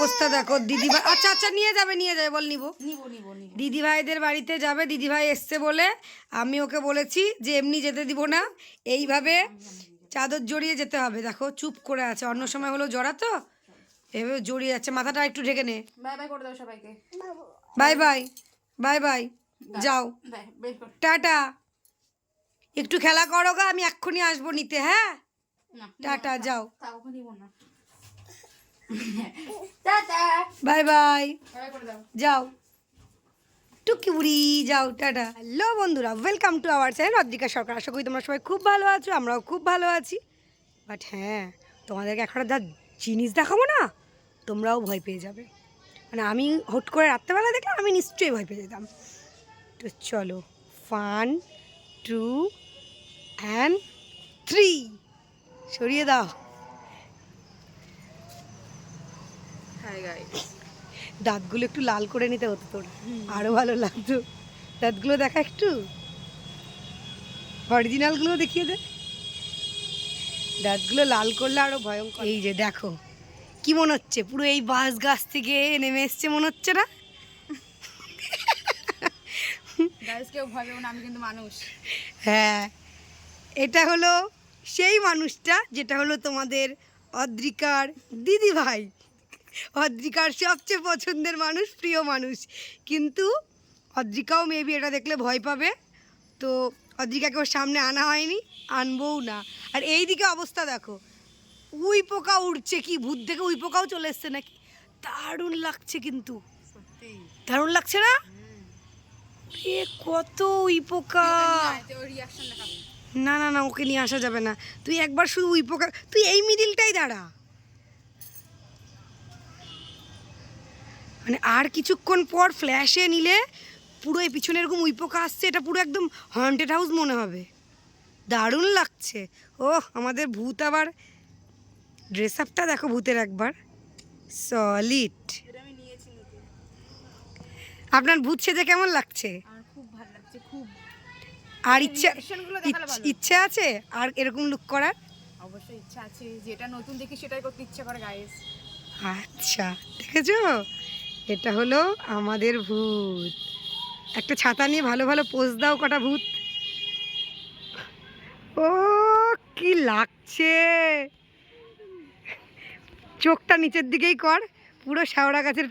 অবস্থা দেখো দিদিভাই। আচ্ছা আচ্ছা নিয়ে যাবে বল নিবো। দিদিভাইদের বাড়িতে যাবে, দিদিভাই এসছে বলে আমি ওকে বলেছি যে এমনি যেতে দিব না, এইভাবে চাদর জড়িয়ে যেতে হবে। দেখো চুপ করে আছে, অন্য সময় হলো জড়া তো এভাবে জড়িয়ে যাচ্ছে। মাথাটা একটু ঢেকে নে। বাই বাই করে দাও সবাইকে। বাই বাই, বাই বাই, যাও টাটা। একটু খেলা করো গা, আমি এক্ষুনি আসবো নিতে। হ্যাঁ টাটা, যাও বাই বাই, যাও টুকি বুড়ি, যাও টাটা। হ্যালো বন্ধুরা, welcome to our channel Adrika Sarkar. আশা করি তোমরা সবাই খুব ভালো আছো, আমরাও খুব ভালো আছি। বাট হ্যাঁ, তোমাদেরকে এখন যা জিনিস দেখাবো না, তোমরাও ভয় পেয়ে যাবে। মানে আমি হুট করে রাত্রেবেলা দেখলাম, আমি নিশ্চয়ই ভয় পেয়ে যেতাম। তো চলো, 1 2 and 3 সরিয়ে দাও। হাই গাইস, দাঁতগুলো একটু লাল করে নিতে হতো তোর, আরো ভালো লাগতো। দাঁতগুলো দেখা একটু, অরিজিনালগুলো দেখিয়ে দে। দাঁতগুলো লাল করলে আরো ভয়ঙ্কর। এই যে দেখো কি মনে হচ্ছে, পুরো এই বাঁশ গাছ থেকে নেমে এসছে মনে হচ্ছে না? গাইস কেউ ভয় পেও না, আমি কিন্তু মানুষ। হ্যাঁ, এটা হলো সেই মানুষটা যেটা হলো তোমাদের অদ্রিকার দিদি ভাই, অদ্রিকার সবচেয়ে পছন্দের মানুষ, প্রিয় মানুষ। কিন্তু অদ্রিকাও মেবি এটা দেখলে ভয় পাবে, তো অদ্রিকাকে ওর সামনে আনা হয়নি, আনবও না। আর এই দিকে অবস্থা দেখো, উই পোকা উড়ছে, কি ভূত দেখে উই পোকাও চলে এসছে নাকি। দারুণ লাগছে কিন্তু, সত্যি দারুণ লাগছে না? এ কত উই পোকা। রিঅ্যাকশন দেখাবি। না না না, ওকে নিয়ে আসা যাবে না। তুই একবার শুধু উই পোকা, তুই এই মিডিলটাই দাঁড়া। মানে আর কিছুক্ষণ পর ফ্ল্যাশে নিলে পুরো এই পিছনে এরকম উই পোকা আসছে, এটা পুরো একদম হন্টেড হাউস মনে হবে। দারুণ লাগছে। ও আমাদের ভূত আবার ড্রেস আপটা দেখো ভূতের একবার, সলিড। এটা আমি নিয়েছি নিতে। আপনার ভূত সেজে কেমন লাগছে? আমার খুব ভালো লাগছে, খুব। আর ইচ্ছে রিঅ্যাকশনগুলো দেখালে ভালো। ইচ্ছে আছে আর এরকম লুক করার? অবশ্যই ইচ্ছা আছে, যেটা নতুন দেখি সেটাই করতে ইচ্ছা করে গাইস। আচ্ছা দেখেছো, এটা হলো আমাদের ভূত। একটা ছাতা নিয়ে ভালো ভালো পোজ দাও কটা ভূত। ও কি লাগছে, চোখটা নিচের দিকেই কর, পুরো শেওড়া গাছের